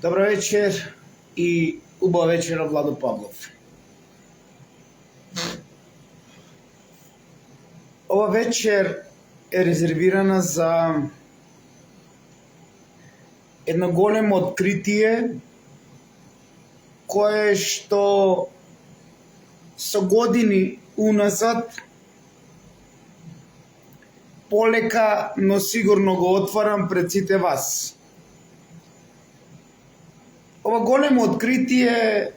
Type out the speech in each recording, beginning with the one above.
Добро вечер и убава вечера, Владо Павлов. Ова вечер е резервирана за едно големо откритие кое што со години уназад полека, но сигурно го отварам пред сите вас. Ова големо откритие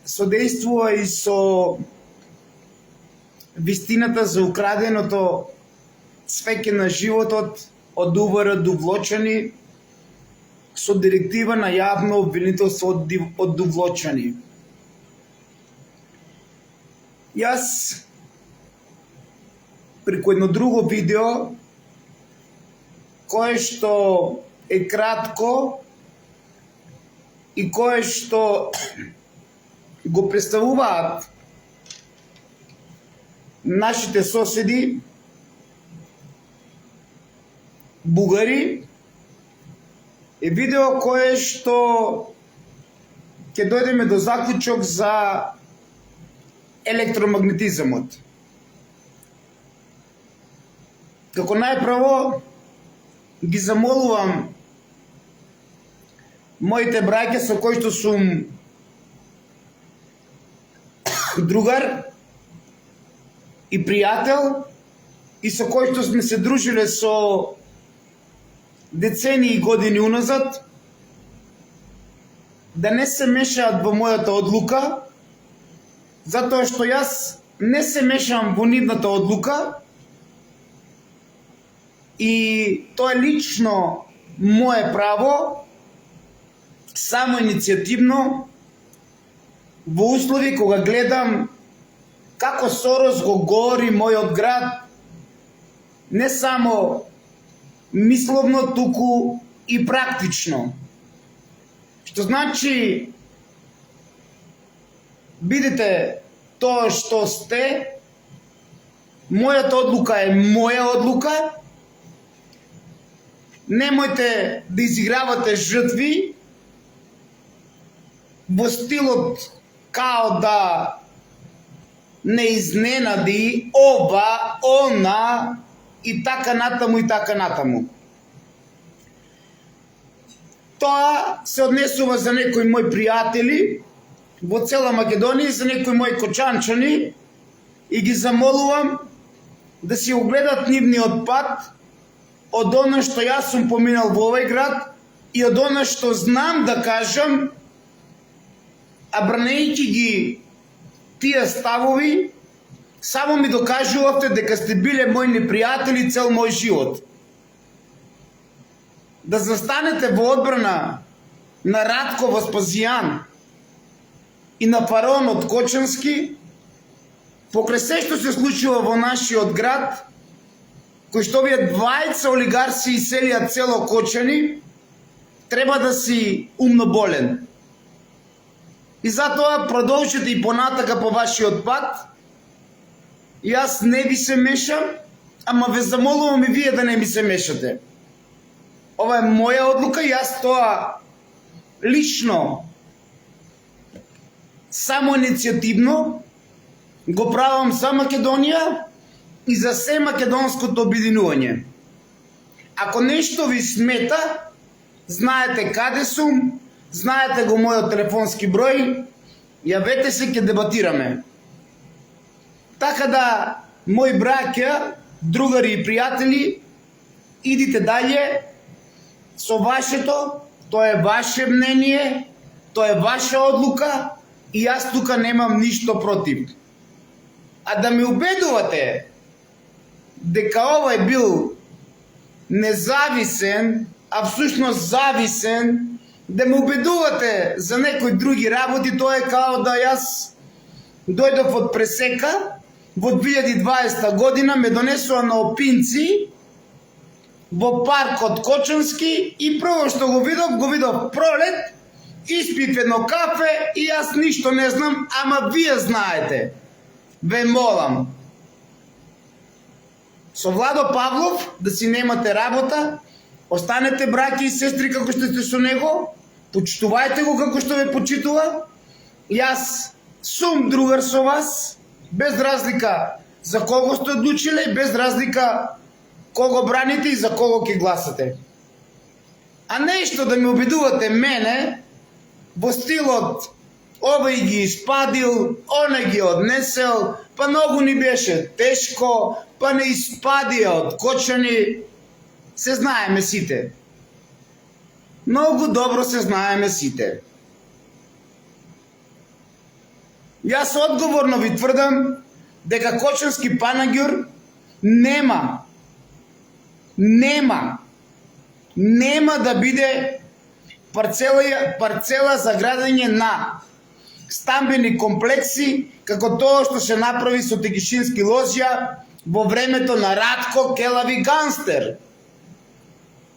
содействува и со вистината за украденото свеќе на животот од УВР Дувлочани со директива на јавно обвинителство од Дувлочани. Јас преку едно друго видео кое што е кратко и кое што го представуваат нашите соседи бугари, е видео кое што ќе дојдеме до заклучок за електромагнетизмот. Како најпрво ги замолувам моите браќа со кои што сум другар и пријател и со кои што сме се дружиле со децении и години уназад, да не се мешаат во мојата одлука, затоа што јас не се мешам во нивната одлука и тоа е лично мое право, само иницијативно, во услови кога гледам како Сорос го гори мојот град, не само мисловно, туку и практично. Што значи, бидете тоа што сте, мојата одлука е моја одлука, немојте да изигравате жртви во стилот као да не изненади ова, она и така натаму и така натаму. Тоа се однесува за некои мои пријатели во цела Македонија и за некои мои кочанчани и ги замолувам да си огледат нивниот пат од она што јас сум поминал во овој град и од она што знам да кажам, а бранејќи ги тие ставови, само ми докажувавте дека сте биле мои непријатели цел мој живот. Да застанете во одбрана на Радко Васпазијан и на фараонот Кочански, покрај се што се случува во нашиот град, кој што овие двајца олигарси иселија цело Кочани, треба да си умно болен. И затоа продолжите и понатака по вашиот пат. Јас не ви се мешам, ама ве замолувам и вие да не ми се мешате. Ова е моја одлука, јас тоа лично, само иницијативно, го правам за Македонија и за се македонското обединување. Ако нешто ви смета, знаете каде сум, знаете го мојот телефонски број, јавете се, ќе дебатираме. Така да, мои браќа, другари и пријатели, идите далje со вашето, тоа е ваше мнение, тоа е ваша одлука и јас тука немам ништо против. А да ме убедувате дека овој бил независен, а всушност зависен, да ме убедувате за некои други работи, тоа е као да јас дојдов од пресека во 2020 година, ме донесува на опинци во паркот Кочански и прво што го видов Пролет, испив едно кафе и јас ништо не знам, ама вие знаете. Ве молам. Со Владо Павлов да си немате работа, останете браќи и сестри како што сте со него, почитувајте го како што ве почитува. Јас сум другар со вас, без разлика за кого сте одлучиле, без разлика кого браните и за кого ќе гласате. А нешто да ме обидувате мене во стилот овој ги испадил, оне ги однесел, па многу ни беше тешко, па не испадија од кочани. Се знаеме сите. Многу добро се знаеме сите. Јас одговорно ви тврдам дека Кочански Панаѓур нема да биде парцела за градење на стамбени комплекси како тоа што се направи со Тегишински лозја во времето на Ратко Келави Ганстер.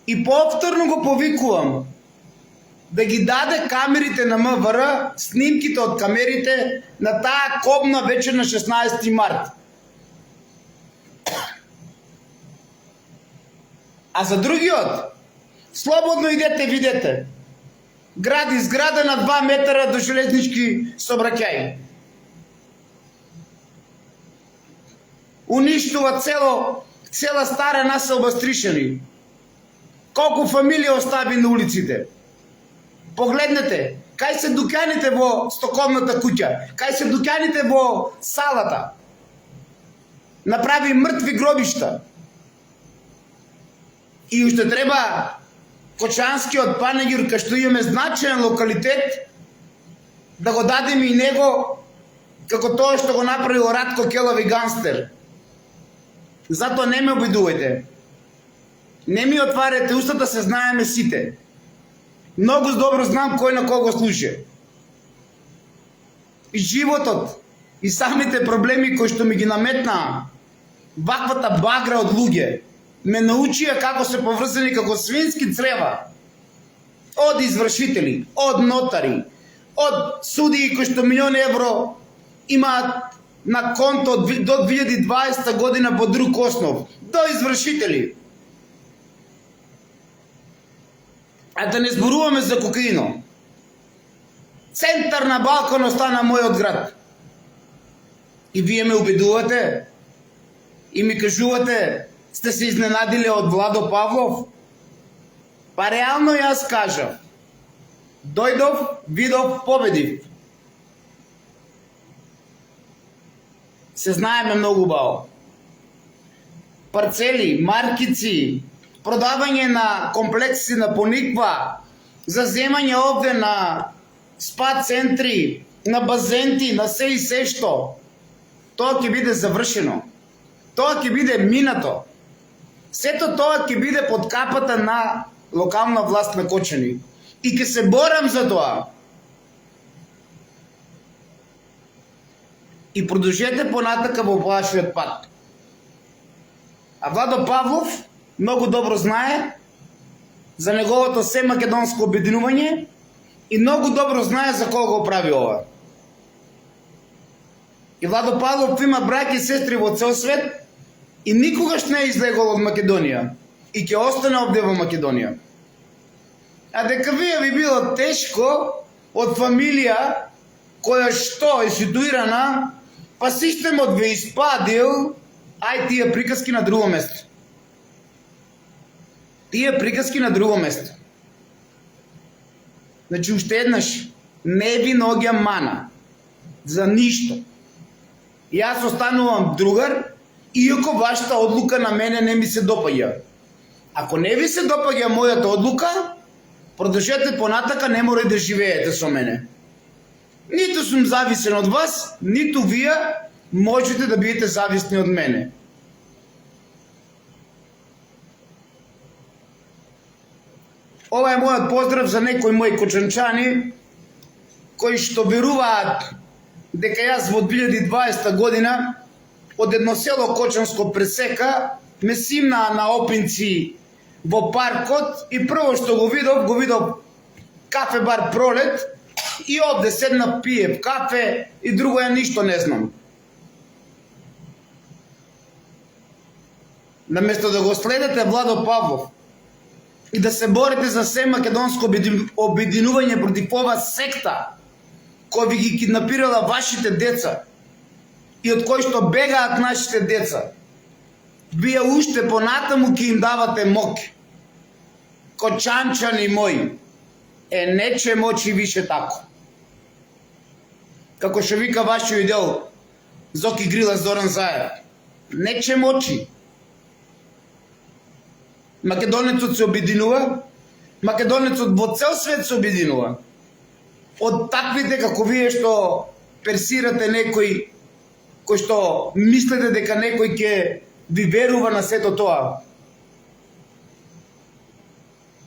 И повторно го повикувам да ги даде камерите на МВР, снимките од камерите на таа кобна вечер на 16 март. А за другиот, слободно идете, видете. Гради зграда на 2 метра до железнички сообраќај. Уништува цела стара населба Стришани. Колку фамилија остави на улиците. Погледнете, кај се дуќаните во стоковната куќа, кај се дуќаните во салата. Направи мртви гробишта. И уште треба Кочанскиот Панаѓур, кај што имаме значаен локалитет, да го дадеме и него како тоа што го направил Ратко Келави Ганстер. Затоа не ме обидувајте. Не ми отварете устата, се знаеме сите. Многу добро знам кој на кого слуша. И животот, и самите проблеми кои што ми ги наметнаа ваквата багра од луѓе, ме научија како се поврзани како свински црева. Од извршители, од нотари, од судии кои што милиони евро имаат на конто до 2020 година по друг основ, до извршители. А да не зборуваме за кокаино. Центар на Балкан остана мојот град. И вие ме убедувате и ми кажувате, сте се изненадиле од Владо Павлов? Па реално јас кажав. Дојдов, видов, победив. Се знаеме многу бао. Парцели, маркици, продавање на комплекси на Пониква, заземање овде на спа центри, на базенти, на се и се што. Тоа ќе биде завршено. Тоа ќе биде минато. Сето тоа ќе биде под капата на локална власт на Кочани. И ќе се борам за тоа. И продолжете понатака во вашиот пат. А Владо Павлов многу добро знае за неговото се македонско обединување и многу добро знае за кого го прави ова. И Владо Павлов има браќа и сестри во цел свет и никогаш не е излегол од Македонија и ќе остане овде во Македонија. А дека вие ви било тешко од фамилија која што е ситуирана, па системот ве испадил, ај тие приказки на друго место. Тие приказки на друго место. Значи, уште еднаш, не ви ноѓа мана. За ништо. Јас останувам другар, иако вашата одлука на мене не ми се допаѓа. Ако не ви се допаѓа мојата одлука, продолжете понатака, не мора да живеете со мене. Ниту сум зависен од вас, ниту вие можете да бидете зависни од мене. Ова е мојот поздрав за некои мои кочанчани кои што веруваат дека јас во 2020 година од едно село Кочанско пресека ме симнаа на опинци во паркот и прво што го видов кафе бар Пролет и овде седнав пиев кафе и друго ја ништо не знам. Наместо да го следете Владо Павлов, и да се борите за се македонско обединување против ова секта која ви ги киднапирала вашите деца и од кој што бегаат нашите деца. Вие уште понатаму ќе им давате моќ. Кочанчани мои, нече мочи више тако. Како што вика вашиот идол Зоки Грила Зоран Заев. Нече мочи. Македонецот се обединува, македонецот во цел свет се обединува. Од таквите како вие што персирате некој, кој што мислите дека некој ќе ви верува на сето тоа.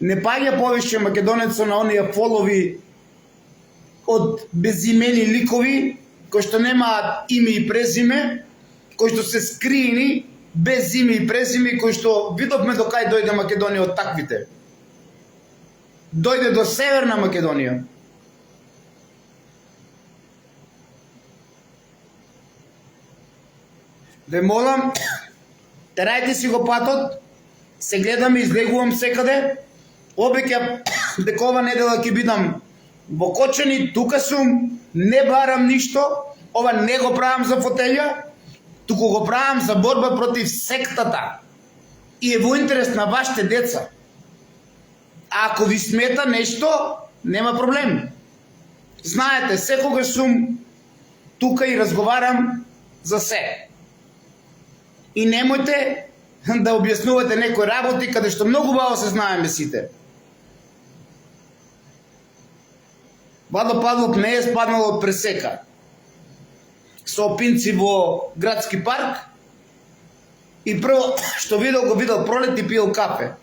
Не паѓа повеќе македонецот на оние фолови од безимени ликови, кои што немаат име и презиме, кои што се скриени, без име и презиме, кои што видовме до кај дојде Македонија од таквите. Дојде до Северна Македонија. Ве молам, терајте си го патот, се гледам и излегувам секаде, обеќам дека ова недела ќе бидам во Кочани, тука сум, не барам ништо, ова не го правам за фотелја, туку го правам за борба против сектата и е во интерес на вашите деца. А ако ви смета нешто, нема проблем. Знаете, секогаш сум тука и разговарам за се. И немојте да објаснувате некои работи каде што многу баво се знаеме сите. Владо Павлов не е спаднал од пресека со опинци во градски парк и прво што видел, го видел пролет и пил кафе.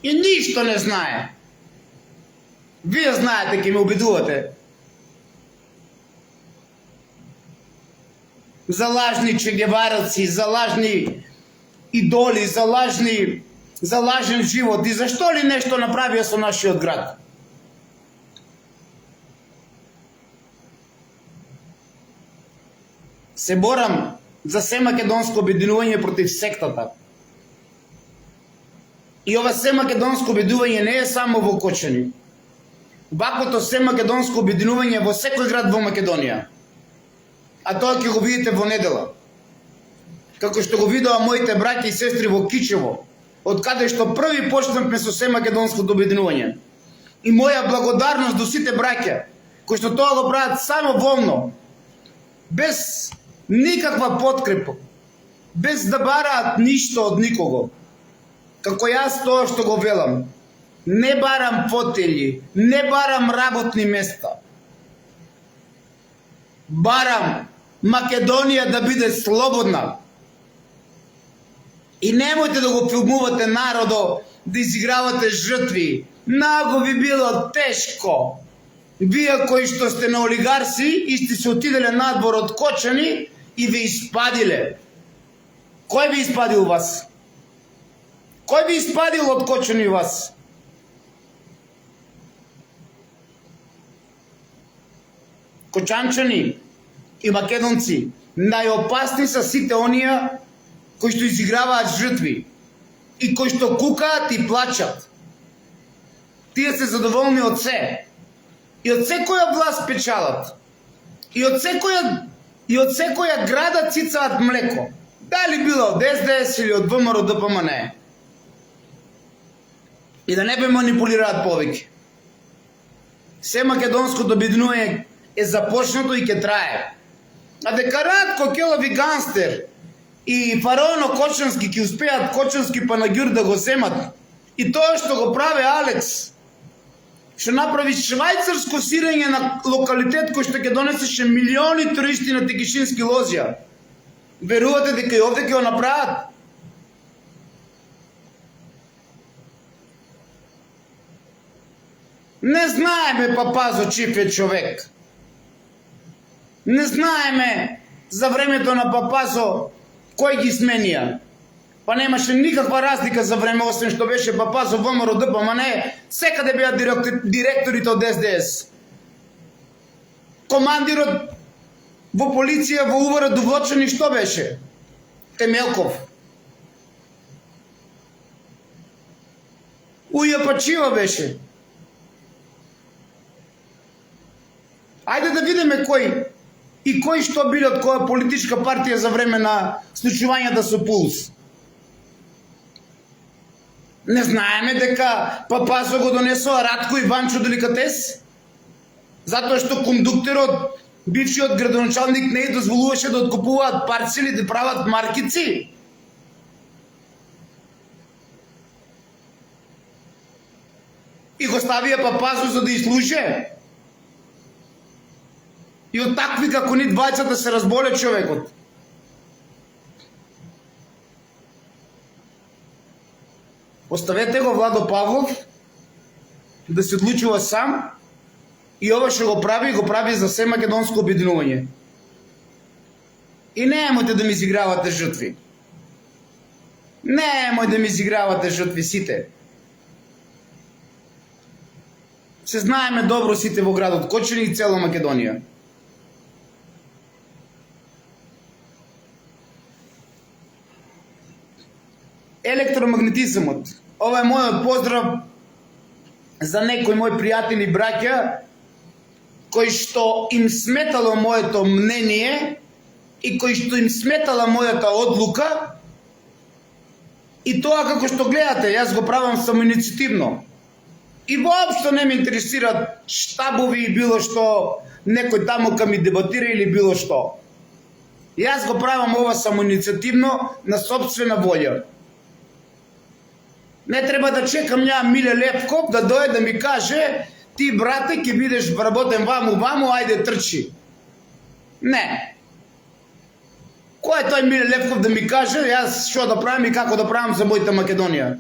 И ништо не знае. Вие знаете, ќе ме убедувате. За лажни чегевараци, за лажни идоли, за лажен живот. И зашто ли нешто направија со нашиот град? Се борам за се македонско обединување против сектата. И ова се македонско обединување не е само во Кочани. Ваквото се македонско обединување во секој град во Македонија. А тоа ќе го видите во недела. Како што го видоа моите браќа и сестри во Кичево, од каде што први почнавме со се македонското обединување. И моја благодарност до сите браќа, кои што тоа го прават само волно, без никаква подкрепа, без да бараат ништо од никого. Како јас тоа што го велам, не барам фотели, не барам работни места. Барам Македонија да биде слободна. И немојте да го филмувате народо, да изигравате жртви. Наго ви било тешко. Вие кои што сте на олигарси и сте се отиделе надвор од Кочани и ви испадиле. Кој ви испадил вас? Кој ви испадил од Кочани вас? Кочанчани и македонци, најопасни са сите оние кои што изиграваат жртви и кои што кукаат и плачат. Тие се задоволни од се. И од секоја власт печалат. И од секоја града цицаат млеко. Дали било од СДС или од ВМРО ДПМН. И да не бе манипулираат повеќе. Се македонското обединување е започнато и ќе трае. А дека Радко Келови гангстер и фараоно Кочански ќе успеат Кочански панагюр да го земат, и тоа што го прави Алекс, што направи швајцарско сирење на локалитет кој што ќе донесеше милиони туристи на Текишински лозија, верувате дека и овде ќе го направат? Не знаеме Папазо чив е човек. Не знаеме за времето на Папазо кој ги сменија. Па немаше никаква разлика за време, освен што беше Папазо ВМРО ДПМН, секаде беа директорите од СДС. Командирот во полиција во УВР Довлачани што беше? Ујапачива беше. Ајде да видиме кој што биле од која политичка партија за време на случувањата со Пулс. Не знаеме дека Папазов го донесоа Радко и Ванчо Деликатес, затоа што кондуктерот, бившиот градоначалник, не дозволуваше да откупуваат парцели, да прават маркици. И го ставија Папазов за да изслуше. И од такви како ни двајцата се разболе човекот. Оставете го Владо Павлов да се одлучува сам и ова што го прави за се македонско обединување. И немојте да ми изигравате жртви. Немој да ми изигравате жртви сите. Се знаеме добро сите во градот Кочани и цела Македонија. Електромагнетизмот. Ова е мојот поздрав за некои мои пријатели и браќа кои што им сметало моето мнение и кои што им сметала мојата одлука, и тоа како што гледате, јас го правам самоинициативно. И воопшто не ме интересираат штабови и било што некој таму ка ми дебатира или било што. Јас го правам ова самоинициативно на сопствена волја. Не треба да чекам ја Миле Левков да дојде да ми каже: ти, брате, ќе бидеш вработен ваму, ајде трчи. Не. Кој е тој Миле Левков да ми каже јас што да правам и како да правам за мојата Македонија?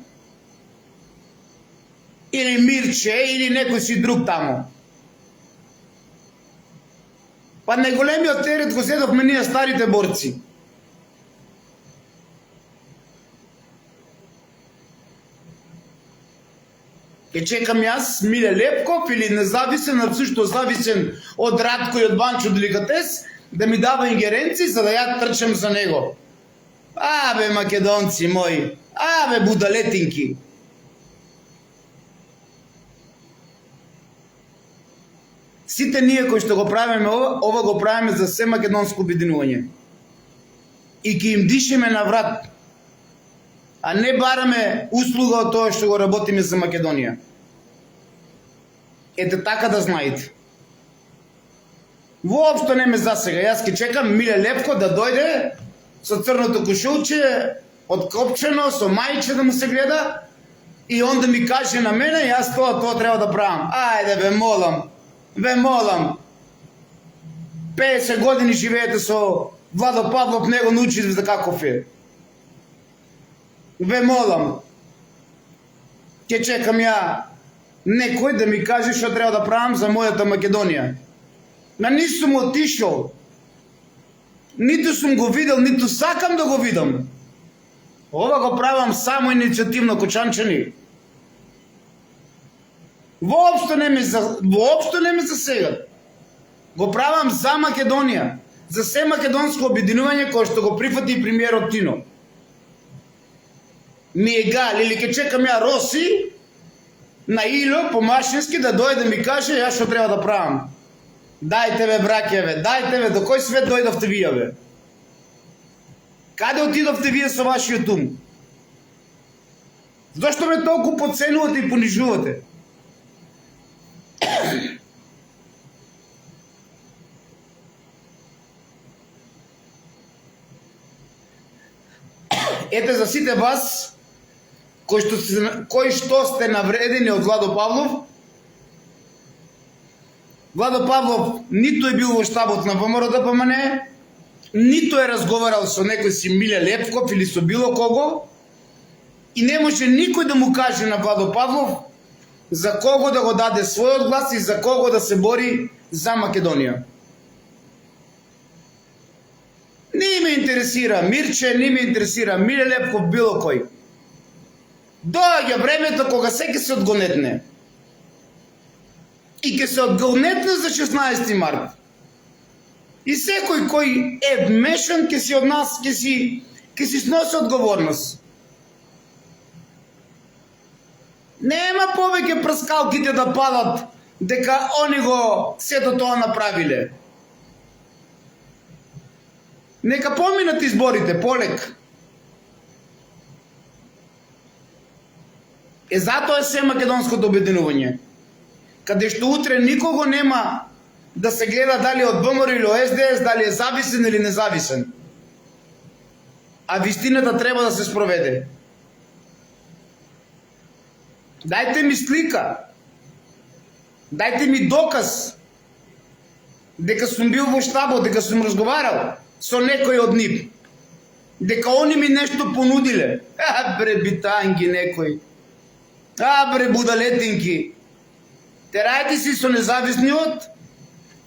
Или Мирче, или некој си друг таму. Па најголемиот терет го зедовме ние старите борци. Ке чекам јас Миле Левков или независен, апсолутно зависен од Радко и од Ванчо Деликатес да ми дава ингеренции за да ја трчам за него. Абе, македонци мои, абе, будалетинки. Сите ние кои што го правиме ова го правиме за се македонско обединување. И ке им дишеме на врат, а не бараме услуга од тоа што го работиме за Македонија. Ете така да знаете. Воопшто не ме засега. Јас ке чекам Миле Левко да дојде со црното кошулче, откопчено, со мајче да му се гледа и он да ми каже на мене, јас тоа треба да правам. Ајде, ве молам. 50 години живеете со Владо Павлов, него научи за каков е. Ве молам. Ке чекам ја некој да ми каже што треба да правам за мојата Македонија. На нису сум отишол. Ниту сум го видел, ниту сакам да го видам. Ова го правам само инициативно, кочанчани. Воопшто не ме засега. Го правам за Македонија, за се македонско обединување кој што го прифати премиерот Тино. Ми е гал, или ке чекам ја Роси на Ило по машински да дојде да ми каже ја што треба да правам. Дајте ве, браќеве, дајте ве, до кој свет дојдовте вие, бе? Каде отидовте вие со вашиот ум? Зошто ме толку подценувате и понижувате? Ете за сите вас кои што сте навредени од Владо Павлов. Владо Павлов ниту е бил во штабот на ВМРО-ДПМН, ниту е разговарал со некој си Миле Левков или со било кого, и не може никој да му каже на Владо Павлов за кого да го даде својот глас и за кого да се бори за Македонија. Не ме интересира Мирче, не ме интересира Миле Левков, било кој. Доаѓа времето кога се ќе се одгонетне. И ќе се одгонетне за 16 март. И секој кој е вмешан ќе си од нас, ќе си сноси одговорност. Нема повеќе прскалките да падат дека они го сето тоа направиле. Нека поминат изборите, полек. Затоа е се македонското обединување. Каде што утре никого нема да се гледа дали од ВМРО или од СДС, дали е зависен или независен. А вистината треба да се спроведе. Дајте ми слика. Дајте ми доказ дека сум бил во штабот, дека сум разговарал со некој од нив. Дека они ми нешто понудиле. Бре битанги некој. Бре будалетинки. Терајте си со независниот,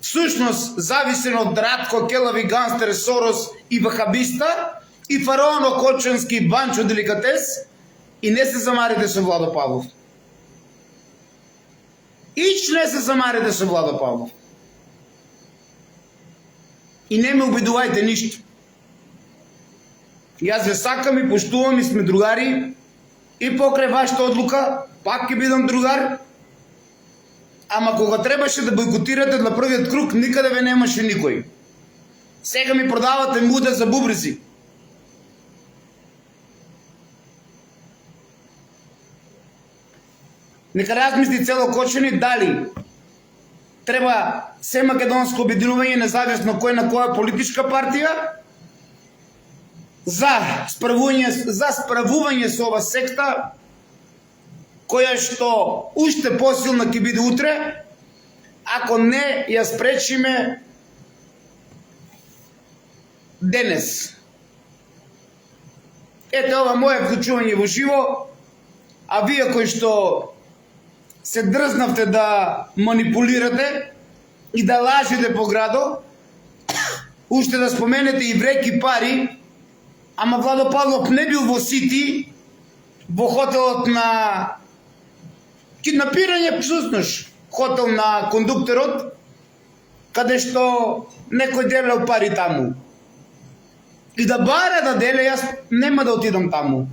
всушност зависен од Ратко, келави ганстер, Сорос и вахабиста, и фараон Окочански, Банчо Деликатес, и не се замарите со Владо Павлов. Ич не се замарите со Владо Павлов. И не ме обидувајте ништо. Јас ве сакам и поштувам и сме другари, и покрај вашата одлука, пак ќе бидам другар, ама кога требаше да бойкотирате на првиот круг, никаде ве немаше никој. Сега ми продавате муде за бубрези. Нека размисли Целокочани дали треба се македонско обединување независно кој на која политичка партија за справување со ова секта која што уште посилна ќе биде утре ако не ја спречиме денес. Ето ова моје вклучување во живо, а вие кои што се дрзнавте да манипулирате и да лажете по градо, уште да споменете и вреки пари, ама Владо Павлов не бил во Сити, во хотелот на киднапирање, всушност, хотел на кондукторот, каде што некој делел пари таму. И да бара да деле, јас нема да отидам таму.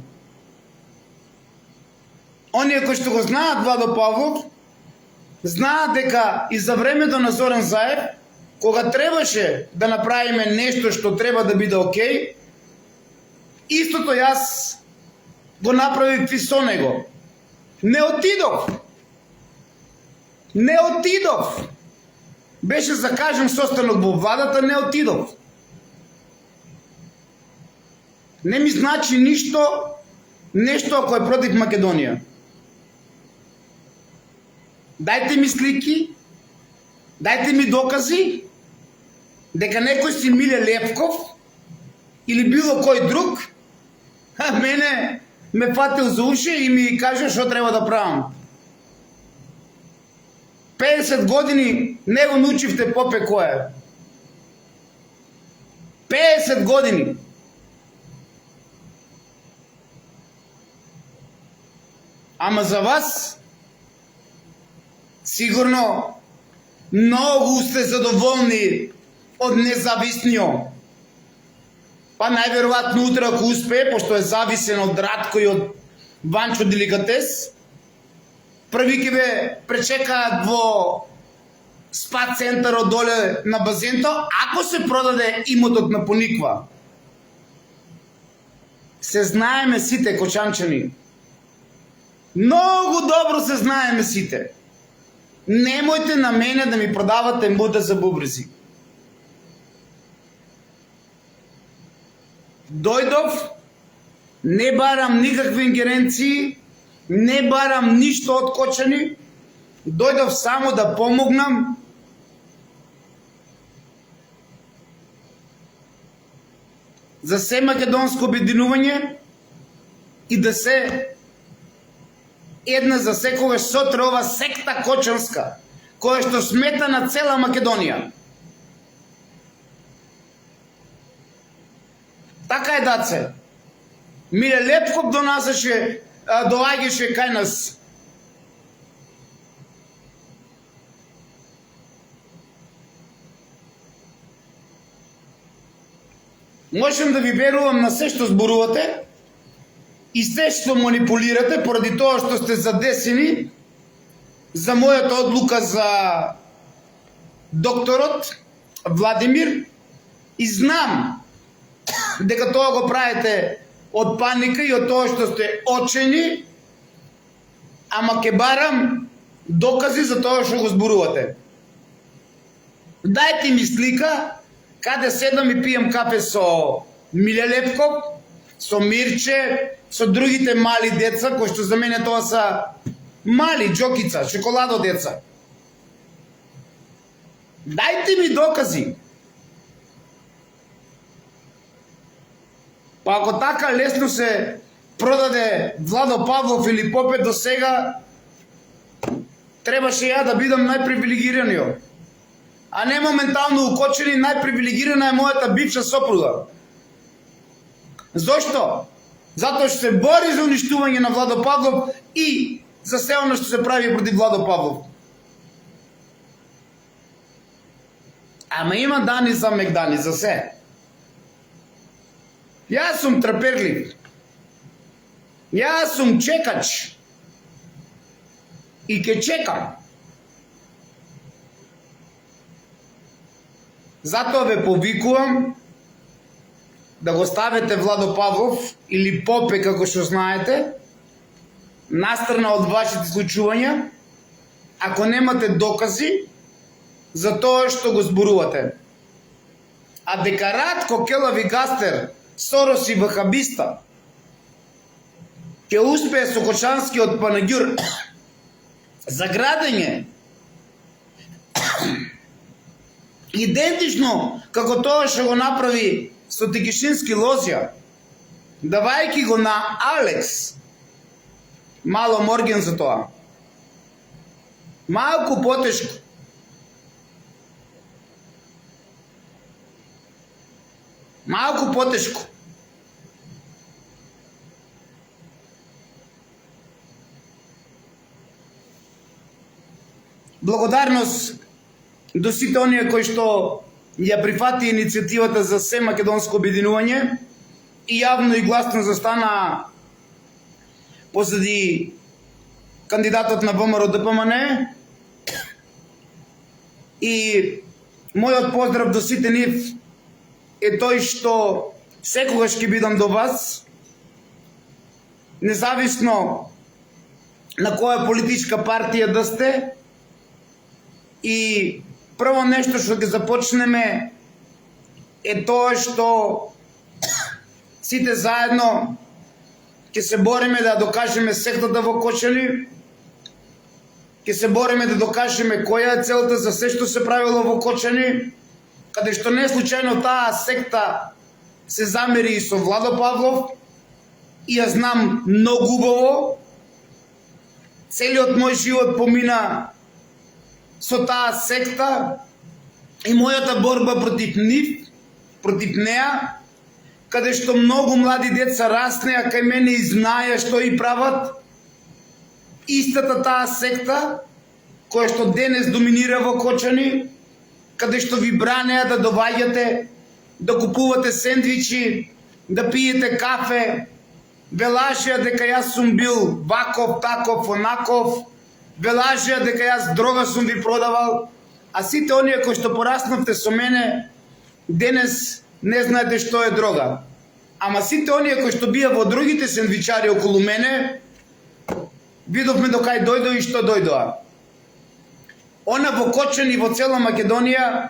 Оние кои што го знаат Владо Павлов, знаат дека и за времето на Зоран Заев, кога требаше да направиме нешто што треба да биде окей, истото јас го направив и со него. Не отидов. Беше закажен состанок во владата, не отидов. Не ми значи ништо, нешто ако е против Македонија. Дајте ми слики, дајте ми докази дека некој си Миле Левков или било кој друг, а мене ме фатил за уши и ми каже што треба да правам. 50 години не го научивте попе кој е. 50 години. Ама за вас сигурно многу сте задоволни од независниот. Па најверојатно утре ако успее, пошто е зависен од Ратко и од Банчо Деликатес, први ќе ве пречекаат во спа центарот доле на базенто, ако се продаде имотот на Пониква. Се знаеме сите кочанчани. Многу добро се знаеме сите. Немојте на мене да ми продавате муде за бубрези. Дојдов, не барам никакви ингеренции, не барам ништо од Кочани, дојдов само да помогнам за се македонско обединување и да се една за секогаш сотре ова секта кочанска, која што смета на цела Македонија. Така е, даце. Миле Левков доаѓаше кај нас. Можем да ви верувам на се што зборувате и се што манипулирате поради тоа што сте задесени за мојата одлука за докторот Владимир, и знам дека тоа го правите од паника и од тоа што сте очени, ама ке барам докази за тоа што го зборувате. Дајте ми слика каде седам и пием кафе со Миле Лепков, со Мирче, со другите мали деца, кои што за мене тоа са мали џокица, шоколадо деца. Дајте ми докази. Па ако така лесно се продаде Владо Павлов или Попе до сега, требаше ја да бидам најпривилегираниот. А не моментално укочени, најпривилегирана е мојата бивша сопруга. Зошто? Затоа што се бори за уништување на Владо Павлов и за се оно што се прави против Владо Павлов. Ама има дани за мегдани, за се. Јас сум трперлив. Јас сум чекач. И ке чекам. Затоа ве повикувам да го ставите Владо Павлов или Попе, како што знаете, настрана од вашите случувања, ако немате докази за тоа што го зборувате. А дека Радко Келави Гастер, Сорос и вахабиста, ќе успее со Кочанскиот панагюр за градење идентично како тоа што го направи со Текишински Лозја, давајќи го на Алекс, мало морген за тоа. Малку потешко. Малку потешко. Благодарност до сите оние кои што ја прифати иницијативата за се македонско обединување и јавно и гласно застана позади кандидатот на ВМРО ДПМН. И мојот поздрав до сите нив е тој што секогаш ќе бидам до вас, независно на која политичка партија да сте. И прво нешто што ќе започнеме е тоа што сите заедно ќе се бориме да докажеме сектата во Кочани, ќе се бориме да докажеме која е целта за се што се правило во Кочани, каде што не случајно таа секта се замери и со Владо Павлов, и ја знам многу убаво. Целиот мој живот помина со таа секта и мојата борба против нив, против неа, каде што многу млади деца раснеа кај мене и знаеа што и прават. Истата таа секта која што денес доминира во Кочани, каде што ви бранеа да доваѓате, да купувате сендвичи, да пиете кафе, ве лажеа дека јас сум бил ваков, таков, онаков, ве лажеа дека јас дрога сум ви продавал, а сите оние кои што пораснавте со мене, денес не знаете што е дрога. Ама сите оние кои што бија во другите сендвичари околу мене, видовме до кај дојдоа и што дојдоа. Она во Кочани и во цела Македонија,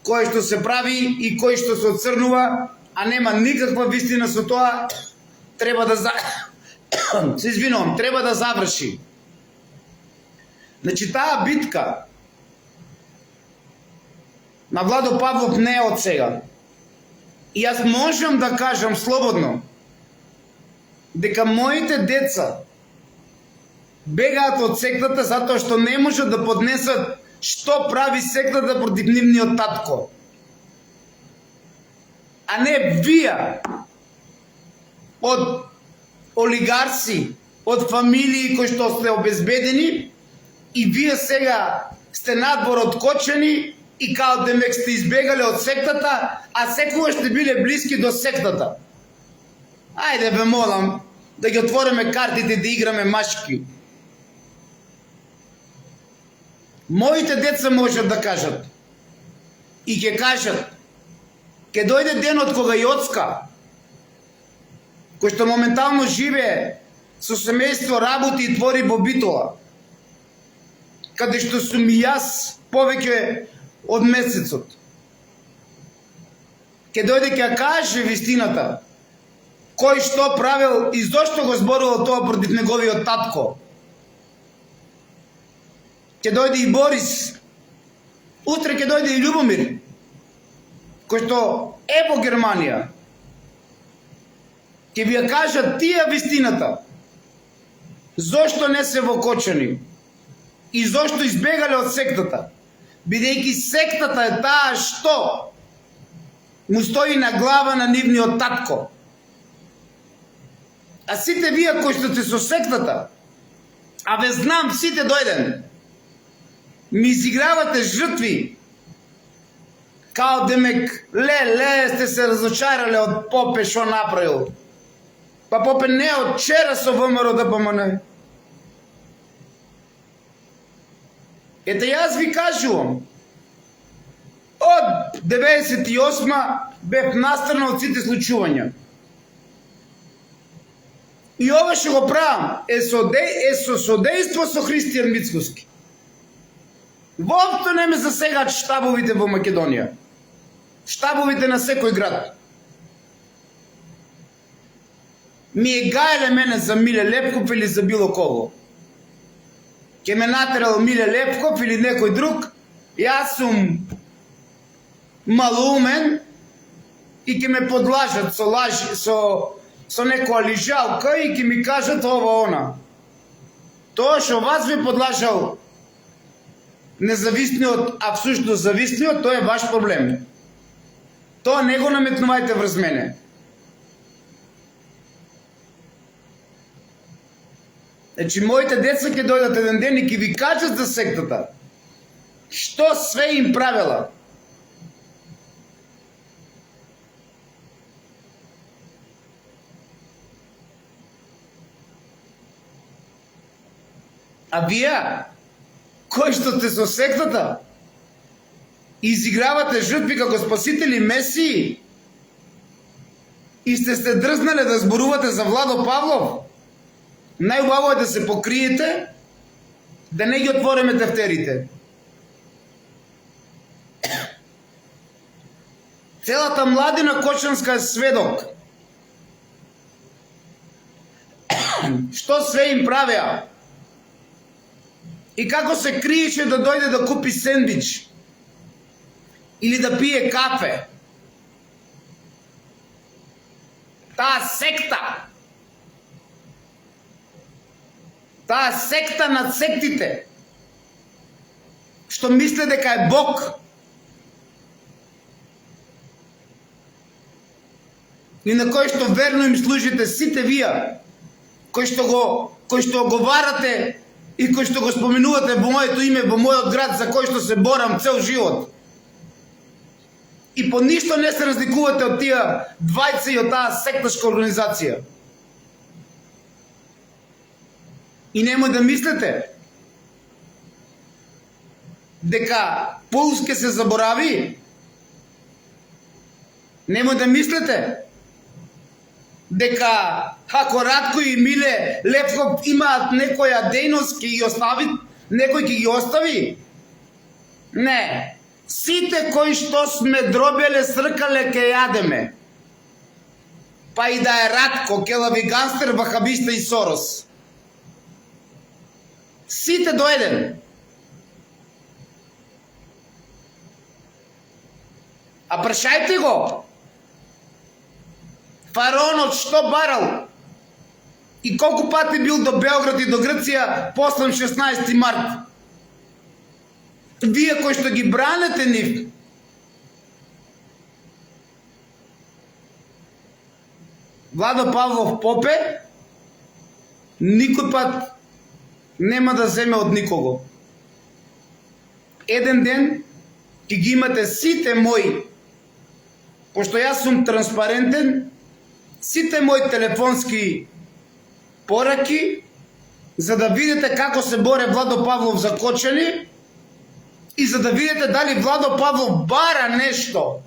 кој што се прави и кој што се оцрнува, а нема никаква вистина со тоа, треба да се извинувам, треба да заврши. Значи таа битка на Владо Павлов не е од сега. И јас можам да кажам слободно дека моите деца бегаат од сектата затоа што не можат да поднесат што прави сектата против нивниот татко. А не вие од олигарси, од фамилии кои што сте обезбедени, и вие сега сте надвор од Кочани и као демек сте избегали од сектата, а секогаш сте биле блиски до сектата. Ајде бе молам, да ги отвориме картите, да играме машки. Моите деца можат да кажат и ќе кажат, ќе дојде денот кога Јоцка, кој што моментално живее со семејство, работи и твори во Битола, каде што сум и јас повеќе од месецот, ќе дојде ќе каже вистината, кој што правил и зошто го зборувал тоа против неговиот татко. Ќе дојде и Борис, утре ќе дојде и Љубомир, кој што е во Германија. Ќе ви ја кажат тие вистината, зошто не се во Кочани и зошто избегале од сектата, бидејќи сектата е таа што му стои на глава на нивниот татко. А сите вие кои сте со сектата, а ве знам сите дојден, ми изигравате жртви, као демек, сте се разочарале од Попе што направил. Па Попе не од вчера со ВМРО ДПМН. Ете јас ви кажувам, од 98 бев настрана од сите случувања. И ова што го правам е со содејство со Христијан Мицкоски. Воопшто не ме засегаат штабовите во Македонија. Штабовите на секој град. Ми е гајле мене за Миле Лепков или за било кого. Ке ме натерал Миле Лепков или некој друг, јас сум малумен и ке ме подлажат со лажи, со некоја лижалка и ке ми кажат ова она. Тоа што вас ви подлажал независниот, а всушност зависниот, тоа е ваш проблем. Тоа не го наметнувајте врз мене. Значи, моите деца ќе дојдат еден ден и ќе ви кажат за сектата. Што све им правила. А вие, кои што сте со сектата, изигравате жртви како спасители месии и сте се дрзнале да зборувате за Владо Павлов, најубаво е да се покриете, да не ги отвориме тефтерите. Целата младина кочанска е сведок. Што све им правеа? И како се криеше да дојде да купи сендвич или да пие кафе. Таа секта над сектите, што мисле дека е Бог, и на кој што верно им служите сите вие, кои што оговарате и кои што го споменувате во моето име, во мојот град, за кој што се борам цел живот. И по ништо не се разликувате од тие двајца и од таа секташка организација. И немој да мислите дека Пулс ке се заборави. Немој да мислите дека ако Радко и Миле Лепков имаат некоја дејност, ќе ги остави, некој ќе ги остави. Не. Сите кои што сме дробеле, сркале, ке јадеме. Па и да е Радко, келави гангстер, вахабиста и Сорос. Сите дојден. А прашајте го. Фараонот што барал и колку пати бил до Белград и до Грција послан 16 март. Вие кои што ги бранете нив, Владо Павлов Попе, никој пат нема да земе од никого. Еден ден ќе ги имате сите мои, пошто јас сум транспарентен, сите мои телефонски пораки за да видите како се боре Владо Павлов за Кочани и за да видите дали Владо Павлов бара нешто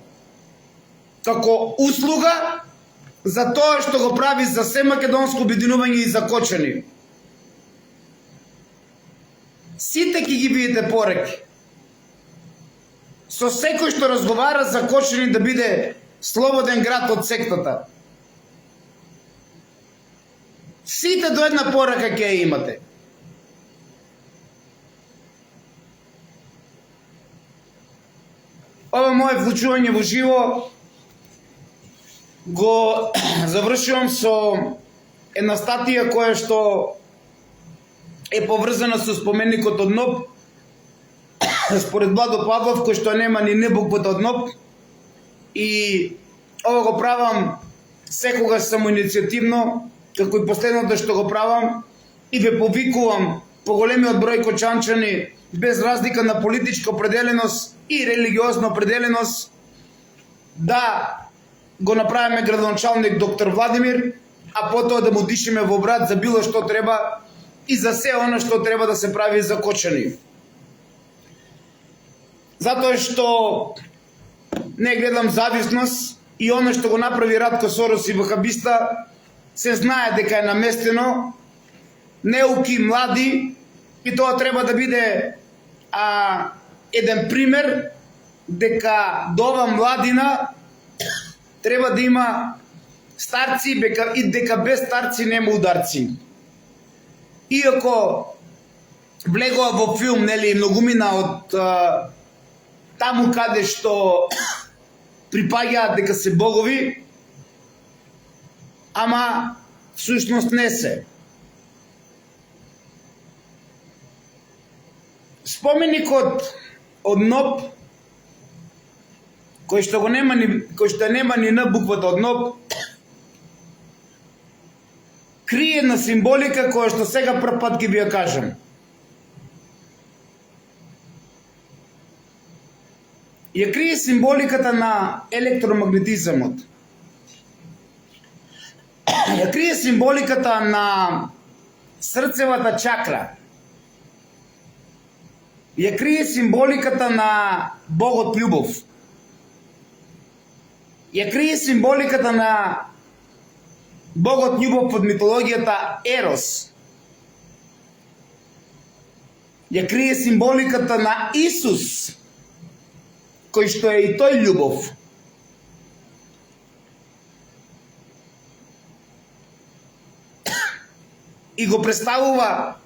како услуга за тоа што го прави за се македонско обединување и за Кочани. Сите ќе ги видите пораки. Со секој што разговара за Кочани да биде слободен град од сектата. Сите до една порака ќе ја имате. Ова мое вклучување во живо го завршувам со една статија која што е поврзана со споменикот од НОП, според Владо Павлов, кој што нема ни небуквата од НОП, и ова го правам секогаш самоиницијативно, како и последното што го правам, и ве повикувам по големиот број кочанчани, без разлика на политичка определеност и религиозна определеност, да го направиме градоначалник доктор Владимир, а потоа да му дишиме во брат за било што треба и за се оно што треба да се прави за Кочани. Затоа што не гледам зависност и оно што го направи Радко Сорос и вахабиста се знае дека е наместено, неуки, млади, и тоа треба да биде еден пример дека до ова младина треба да има старци и дека без старци нема ударци. Иако влегува во филм, нели, многумина од таму каде што припаѓаат дека се богови, ама всушност не се. Споменикот од НОП, кој што нема ни на буквата од НОП, крие една символика која што сега прв пат ќе ви ја кажам. Ја крие символиката на електромагнетизмот. Ја крие символиката на срцевата чакра. Ја крие символиката на Богот љубов. Ја крие символиката на Богот љубов од митологијата Ерос. Ја крие символиката на Исус, кој што е и тој љубов. И го представува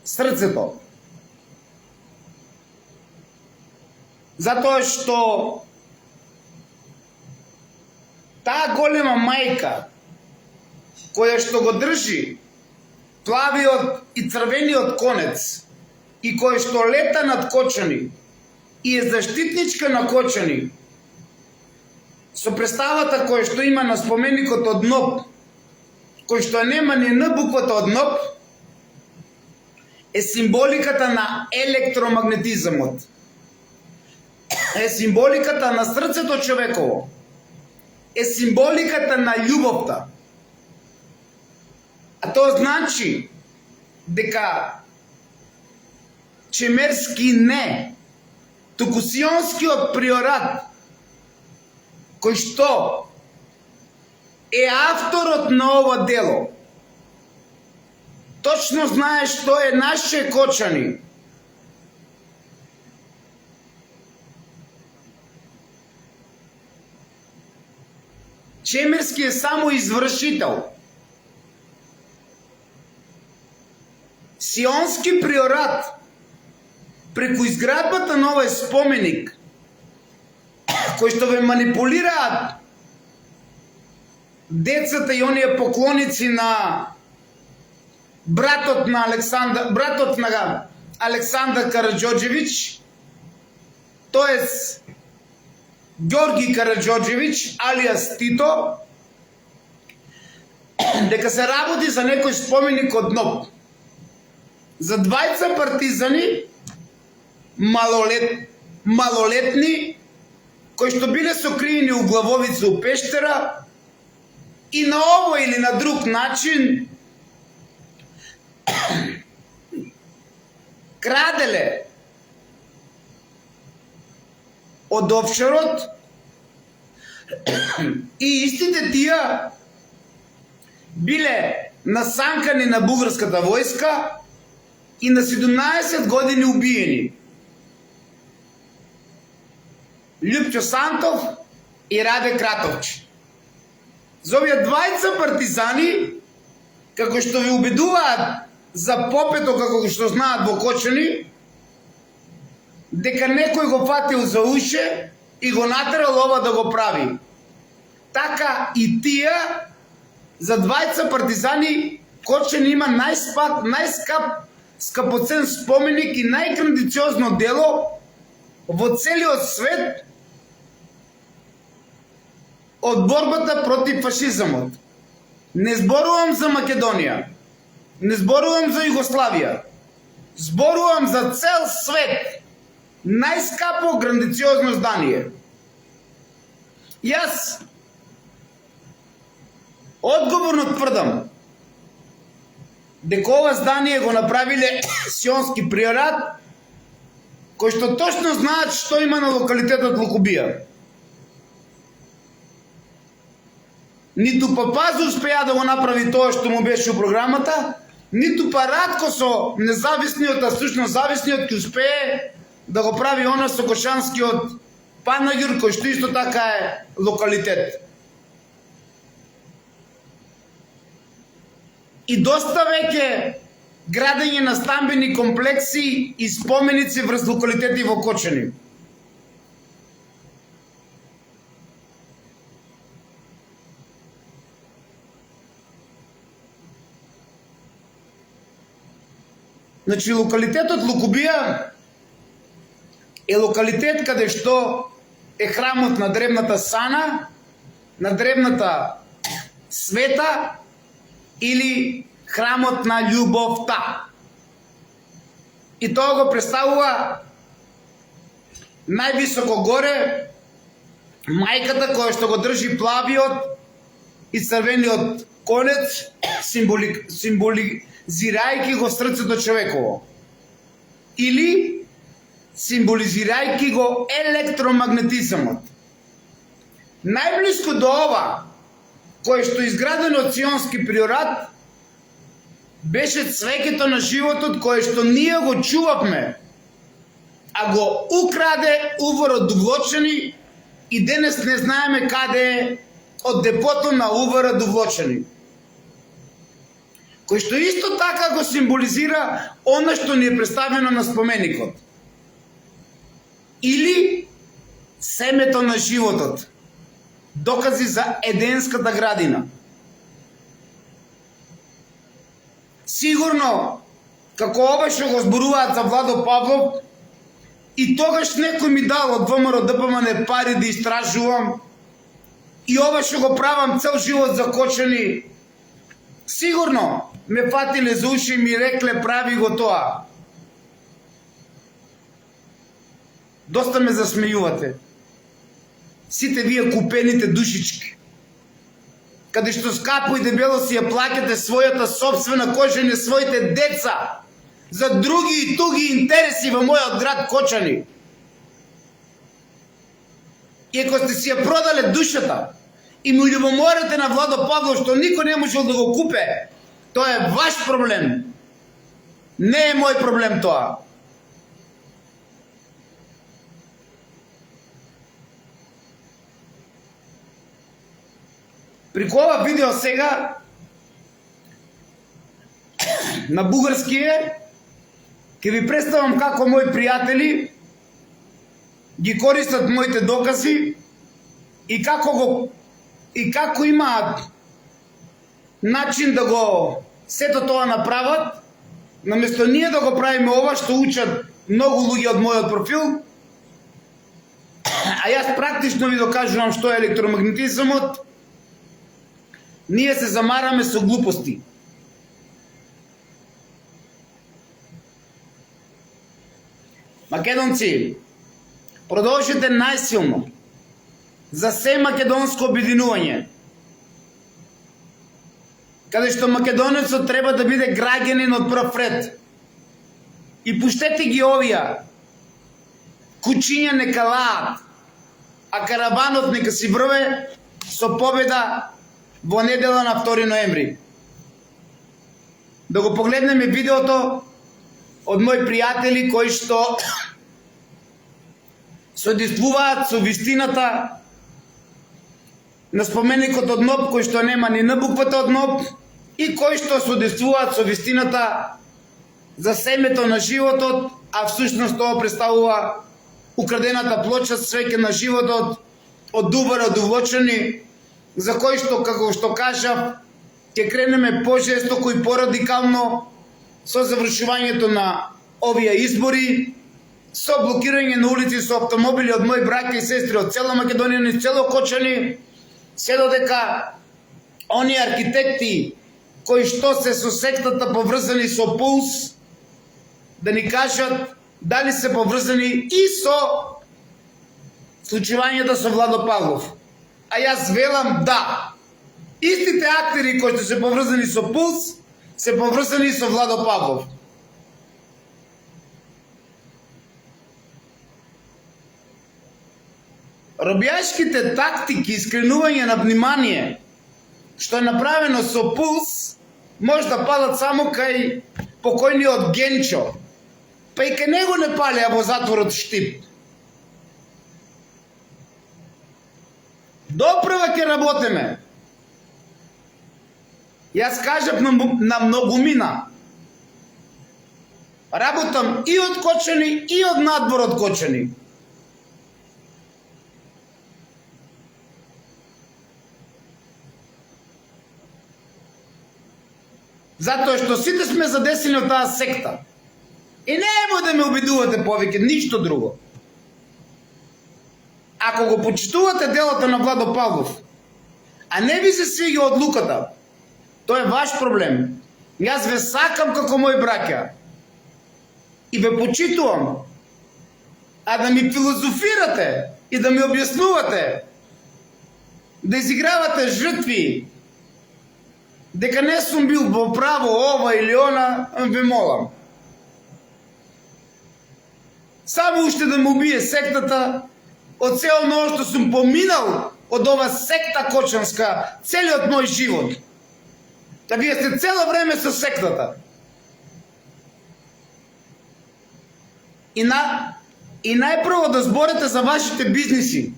срцето. Затоа што таа голема мајка, која што го држи плавиот и црвениот конец и која што лета над Кочани и е заштитничка на Кочани, со представата која што има на споменикот од НОП, кој што нема ни на буквата од НОП, е символиката на електромагнетизмот. Е символиката на срцето човеково. Е символиката на љубовта. А тоа значи дека Чемерски не, туку Сионскиот приорат, кој што е авторот на ова дело, точно знае што е наше Кочани. Чемерски е само извршител. Сионски приорат преку изградбата на овој споменик, кој што ве манипулираат децата и оние поклоници на братот на Александар Караджорџевиќ, тоест Ѓорги Караджорџевиќ, алијас Тито, дека се работи за некој споменик од НОП. За двајца партизани, малолетни, кои што биле сокриени у Главовица у пештера и на овој или на друг начин краделе од офшорот и истите тие биле насанкани на бугарската војска и на 17 години убиени. Љупчо Сантов и Раде Кратовчи. За овие двајца партизани, како што ви убедуваат за попето како што знаат во Кочани, дека некој го фатил за уше и го натерал ова да го прави. Така и тие, за двајца партизани, Кочани има скапоцен споменик и најтрадициозно дело во целиот свет од борбата против фашизмот. Не зборувам за Македонија, не зборувам за Југославија, зборувам за цел свет. Најскапо грандициозно здание. Јас одговорно тврдам дека ова здание го направиле сионски приорат, кој што точно знаат што има на локалитетот Лукубија. Ниту Папазу успеа да го направи тоа што му беше у програмата, ниту Паратко со независниот, а всушност зависниот ќе успее да го прави она со Кошанскиот Панаѓур, кој што исто така е локалитет. И доста веќе градење на стамбени комплекси и споменици врз локалитети во Кочани. Значи, локалитетот Лукубија е локалитет каде што е храмот на древната Сана, на древната Света или храмот на љубовта. И тоа го представува највисоко горе мајката која што го држи плавиот и црвениот конец, символизирајќи го срцето човеково. Или символизирајќи го електромагнетизмот. Најблиско до ова, кој што изградено од сионски приорат, беше цвеќето на животот кое што ние го чувавме, а го украде уворот Довлочани и денес не знаеме каде е од депото на уворот Довлочани. Кој што исто така го символизира она што ни е представено на споменикот. Или семето на животот. Докази за Еденската градина. Сигурно, како ова што го зборуваат за Владо Павлов, и тогаш некој ми дал од ВМРО ДПМН пари да истражувам, и ова што го правам цел живот за Кочани, сигурно ме фатиле за уши и ми рекле прави го тоа. Доста ме засмејувате. Сите вие купените душички, каде што скапо и дебело си ја плаќате својата собствена кожа и своите деца за други и туги интереси во мојот град Кочани. И ако сте си ја продале душата и му љубоморите на Владо Павлов што никој не можел да го купе, тоа е ваш проблем. Не е мој проблем тоа. Преку ова видео сега на бугарски е, ќе ви представам како мои пријатели ги користат моите докази и како имаат начин да го сето тоа направат, наместо ние да го правиме ова што учат многу луѓе од мојот профил, а јас практично ви докажувам што е електромагнетизмот. Ние се замараме со глупости. Македонци, продолжите најсилно за се македонско обединување. каде што македонецот треба да биде граѓанин од прв ред. И пуштете ги овија. Кучиња нека лаат, а караванот нека си врве со победа во недела на 2 ноември. Да го погледнеме видеото од мои пријатели кои што соодействуваат со вистината на споменикот од НОБ, кој што нема ни на буквата од НОБ, и кои што соодействуваат со вистината за семето на животот, а всушност тоа представува украдената плоча свеќе на животот од Дувара до Влочани, за кој што, како што кажав, ќе кренеме пожестоко и порадикално со завршувањето на овие избори, со блокирање на улици со автомобили од мои браќа и сестри од цела Македонија и цело Кочани, се додека оние архитекти кои што се со сектата поврзани со Пулс, да ни кажат дали се поврзани и со случувањето со Владо Павлов. А јас велам да. Истите актери кои што се поврзани со Пулс, се поврзани со Владо Павлов. Робијашките тактики и скренување на внимание што е направено со Пулс може да падат само кај покојниот Генчо, па и кај него не палеа во затворот Штип. Допрева ќе работиме. Јас кажав на многумина. Работам и од Кочани, и од надвор од Кочани. Затоа што сите сме задесени од таа секта. И немој да ме обидувате повеќе, ништо друго. Ако го почитувате делото на Владо Павлов, а не ви се свиѓа одлуката, тоа е ваш проблем. Јас ве сакам како мои браќа. И ве почитувам. А да ми филозофирате и да ми објаснувате, да изигравате жртви, дека не сум бил во право ова или она, ве молам. Само уште да ме убие сектата, од цело оно што сум поминал од ова секта кочанска, целиот мој живот. Да вие сте цело време со сектата. И најпрво да зборите за вашите бизниси.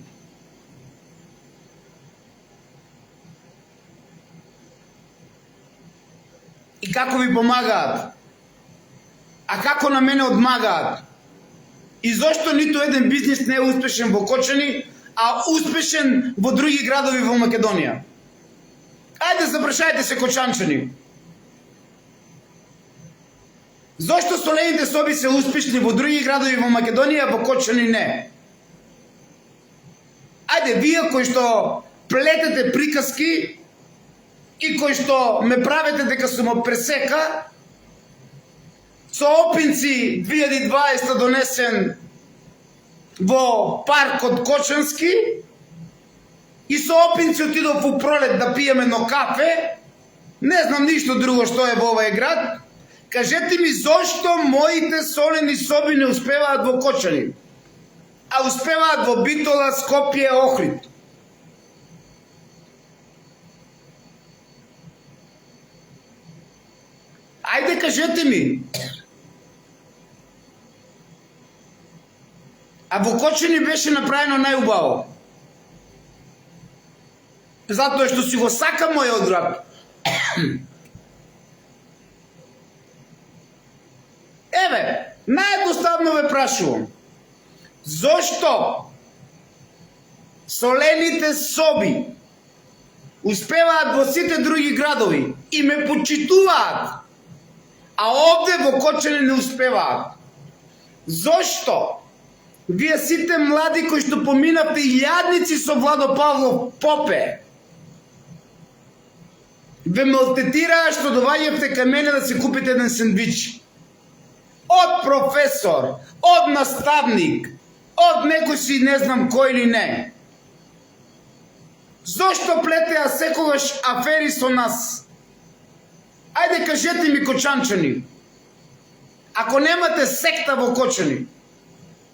И како ви помагаат. А како на мене одмагаат. И зошто ниту еден бизнис не е успешен во Кочани, а успешен во други градови во Македонија. Ајде, запрашајте се кочанчани. Зошто солените соби се успешни во други градови во Македонија, а во Кочани не? Ајде, вие кои што плетете приказки и кои што ме правите дека сум од пресека, со Опинци 2020 донесен во паркот Кочански и со Опинци отидов у пролет да пиеме едно кафе, не знам ништо друго што е во овој град, кажете ми зошто моите солени соби не успеваат во Кочани, а успеваат во Битола, Скопје, Охрид. Ајде, кажете ми. А во Кочани беше направено најубаво. Затоа што си го сакам мојот град. Еве, наједноставно ве прашувам. Зошто солените соби успеваат во сите други градови и ме почитуваат, а овде во Кочани не успеваат? Зошто вие сите млади кои што поминавте илјадници со Владо Павлов попе, ве малтетираа што доаѓавте кај мене да си купите еден сендвич? Од професор, од наставник, од некој си не знам кој или не. Зошто плетеа секогаш афери со нас? Ајде кажете ми, Кочанчани, ако немате секта во Кочани,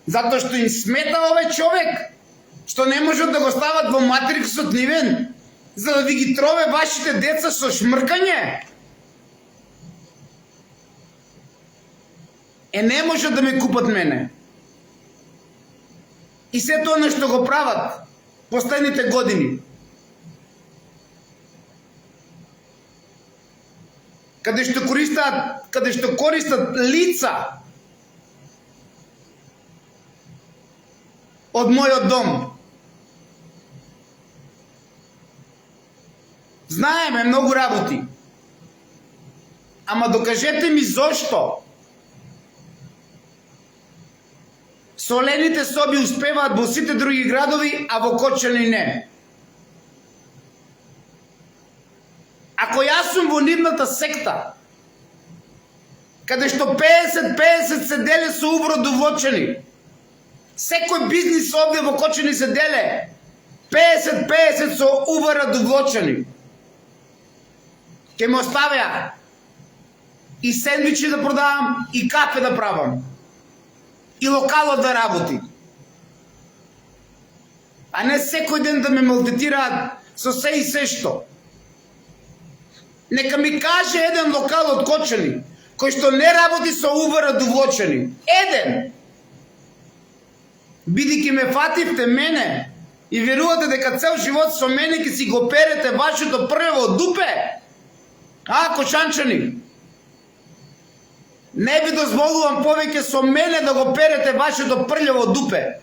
затоа што им смета овој човек, што не можат да го стават во матриксот нивен, за да ви ги трове вашите деца со шмркање? Не можат да ме купат мене. И се тоа што го прават последните години. Каде што користат лица од мојот дом. Знаеме многу работи. Ама докажете ми зошто солените соби успеваат во сите други градови, а во Кочани не. Ако јас сум во нивната секта, каде што 50-50 се деле со увродовлочени, секој бизнис овде во Кочани се деле 50-50 со увродовлочени, ќе ме оставија и сендвичи да продавам, и кафе да правам, и локалот да работи. А не секој ден да ме малтретираат со се и се што. Нека ми каже еден локал од Кочани кој што не работи со увродовлочени. Еден. Бидејќи ме фативте мене и верувате дека цел живот со мене ќе си го перете вашето прво дупе. Кочанчани, не ви дозволувам повеќе со мене да го перете вашето прљаво дупе.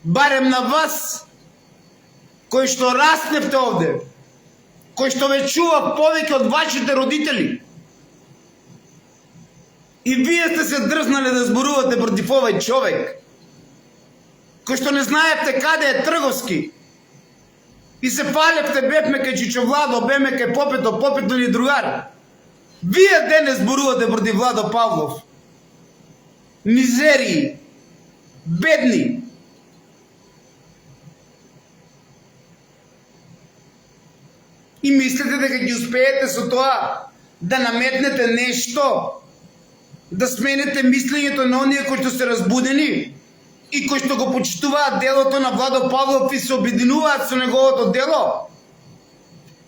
Барем на вас, кои што расневте овде, кои што ве чува повеќе од вашите родители. И вие сте се дрзнали да зборувате против овој човек, кој што не знаевте каде е Трговски. И се палепте, бевме кај Чичо Владо, беме кај Попето ни другар. Вие денес зборувате против Владо Павлов. Мизерии, бедни. И мислите дека ги успеете со тоа да наметнете нешто, да смените мислењето на оние кои што се разбудени и кои што го почитуваат делото на Владо Павлов и се обединуваат со неговото дело?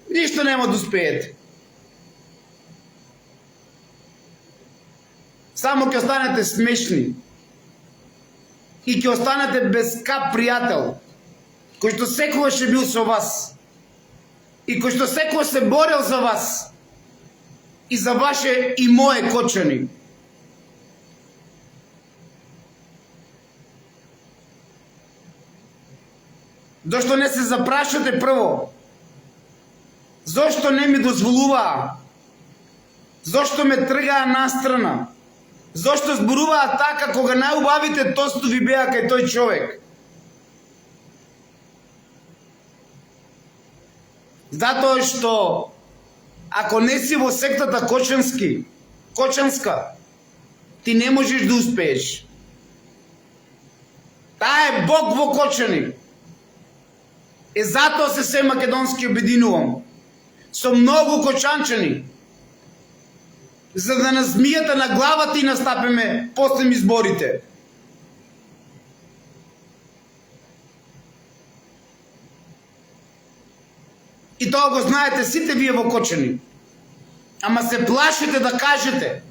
Ништо нема да успеете. Само ќе останете смешни и ќе останете без кап пријател, кој што секогаш е бил со вас и кој што секогаш се борел за вас и за ваше и мое Кочани. Зошто не се запрашате прво? Зошто не ми дозволуваа? Зошто ме тргаа настрана? Зошто зборуваа така кога најубавите тостови беа кај тој човек? Затоа што ако не си во сектата Кочанска, ти не можеш да успееш. Таа е Бог во Кочани. Затоа се македонски обединувам со многу Кочанчани, за да на змијата на главата и настапиме после изборите. И тоа го знаете сите вие во Кочани. Ама се плашите да кажете.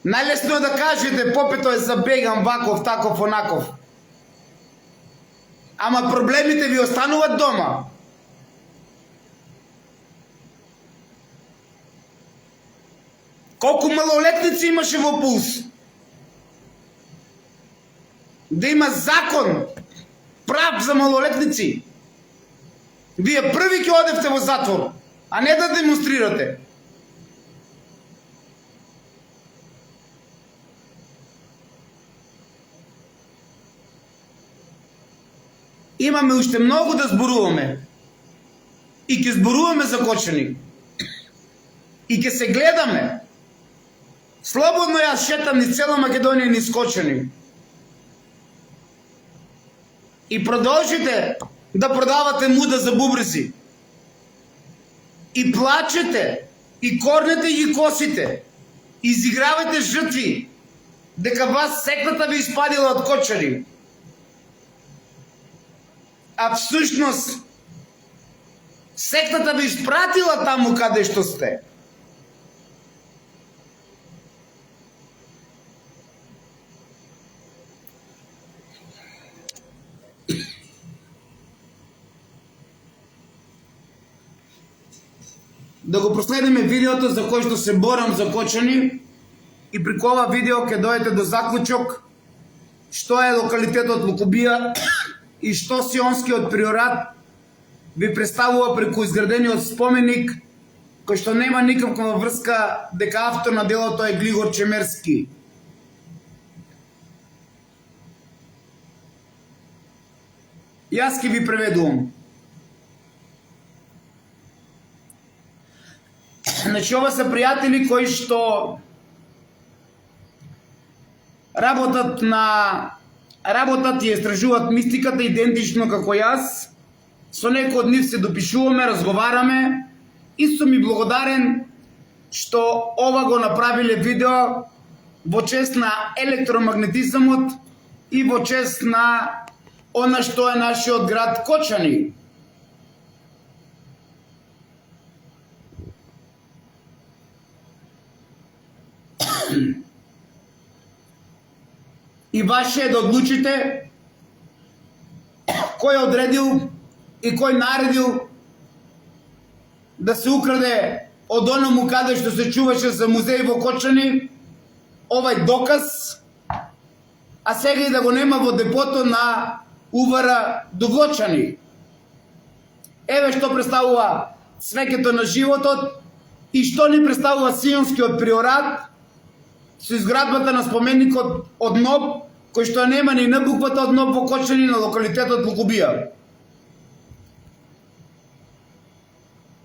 Најлесно е да кажете Попето е забеган, ваков, таков, онаков. Ама проблемите ви остануваат дома. Колку малолетници имаше во Пулс? Да има закон прав за малолетници. Вие први ќе одевте во затвор, а не да демонстрирате. Имаме уште многу да зборуваме. И ќе зборуваме за Кочани. И ќе се гледаме. Слободно јас шетам низ цела Македонија низ Кочани. И продолжите да продавате муда за бубрези. И плачете, и корнете ги косите. Изигравате жртви, дека вас сектата ви испадила од кочари. А всушност, сектата ви испратила таму каде што сте. Да го проследиме видеото за кој што се борам за кочани и преку ова видео ќе дојдете до заклучок што е локалитетот Лукубија и што Сионскиот приорат ви представува преку изградениот споменик кој што нема никаква врска дека автор на делото е Глигор Чемерски. Јас ќе ви преведувам. Значи, ова се пријатели кои што работат и истражуваат мистиката идентично како јас. Со некој од нив се допишуваме, разговараме и сум ми благодарен што ова го направиле видео во чест на електромагнетизмот и во чест на она што е нашиот град Кочани. И ваше е да одлучите кој одредил и кој наредил да се украде од оному каде што се чуваше за музеј во Кочани овај доказ, а сега и да го нема во депото на УВР Довлочани. Еве што представува цвеќето на животот и што ни представува Сионскиот приорат со изградбата на споменикот од НОБ, кој што нема ни на буквата од НОБ во Кочани на локалитетот Лукубија.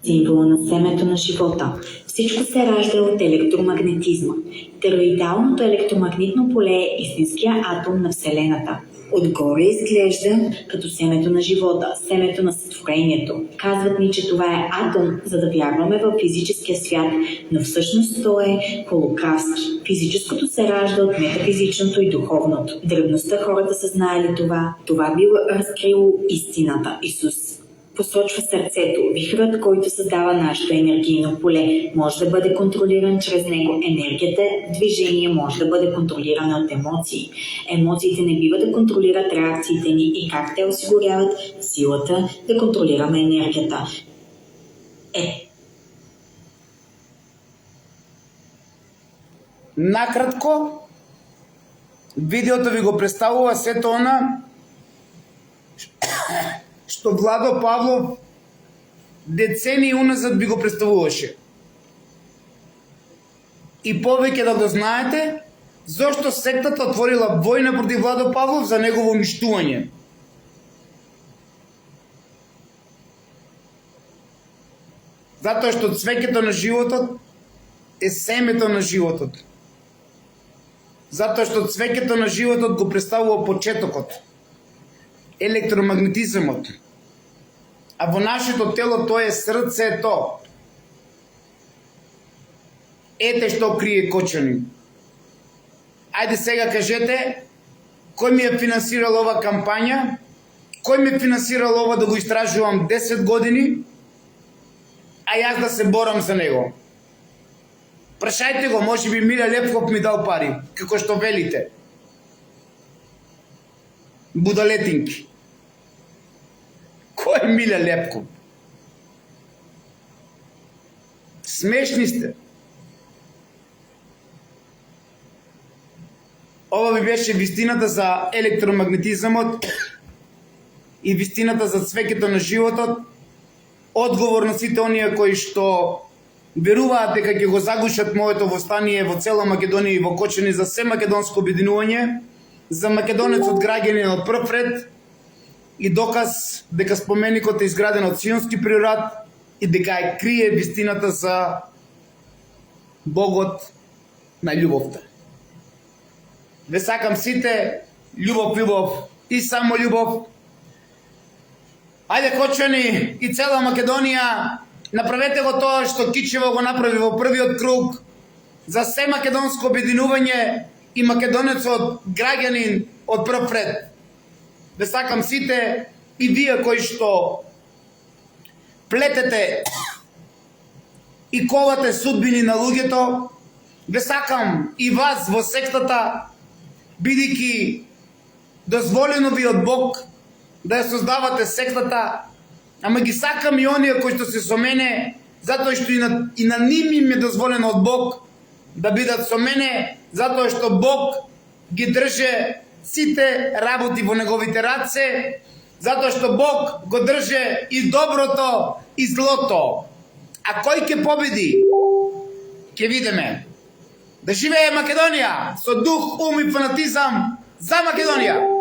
Символа на семето на живота. Всичко се ражда от електромагнетизма. Тероидалното електромагнитно поле е истинския атом на Вселената. Отгоре изглежда като семето на живота, семето на сътворението. Казват ни, че това е атом, за да вярваме в физическия свят, но всъщност то е холокаст. Физическото се ражда от метафизичното и духовното. В древността хората са знаели това. Това било разкрило истината. Исус посочва сърцето. Вихрът, който създава нашето енергийно поле, може да бъде контролиран чрез него. Енергията в движение може да бъде контролирана от емоции. Емоциите не бива да контролират реакциите ни и как те осигуряват силата да контролираме енергията. Накратко, видеото ви го представува сето она што Владо Павлов децении уназад би го представуваше. И повеќе да го знаете, зошто сектата отворила војна против Владо Павлов за негово уништување. Затоа што цвеќето на животот е семето на животот. Затоа што цвеќето на животот го представува почетокот, електромагнетизмот. А во нашето тело тоа е срцето. Ете што крие Кочани. Ајде сега кажете, кој ми е финансирал ова кампања, кој ми е финансирал ова да го истражувам 10 години, а јас да се борам за него. Прашајте го, може би Миле Лепков ми дал пари, како што велите. Будалетинки. Кој е Миле Лепков? Смешни сте. Ова би беше вистината за електромагнетизмот и вистината за цвеќето на животот. Одговор на сите оние кои што веруваат дека ќе го загушат моето востание во цела Македонија и во Кочани за се македонско обединување, за македонецот граѓанин од прв ред и доказ дека споменикот е изграден од Сионски приорат и дека е крие вистината за Богот на љубовта. Ве сакам сите љубов и само љубов Ајде, Кочани и цела Македонија, направете го тоа што Кичево го направи во првиот круг за се македонско обединување и македонецот граѓанин од прв ред. Ве сакам сите и вие кои што плетете и ковате судбини на луѓето, ве сакам и вас во сектата, бидејќи дозволено ви од Бог да ја создавате сектата, ама ги сакам и оние кои што се со мене, затоа што и на нив им е дозволено од Бог да бидат со мене, затоа што Бог ги држе сите работи во неговите раце, затоа што Бог го држе и доброто и злото. А кој ќе победи? Ќе видиме. Да живее Македонија со дух, ум и фанатизам за Македонија!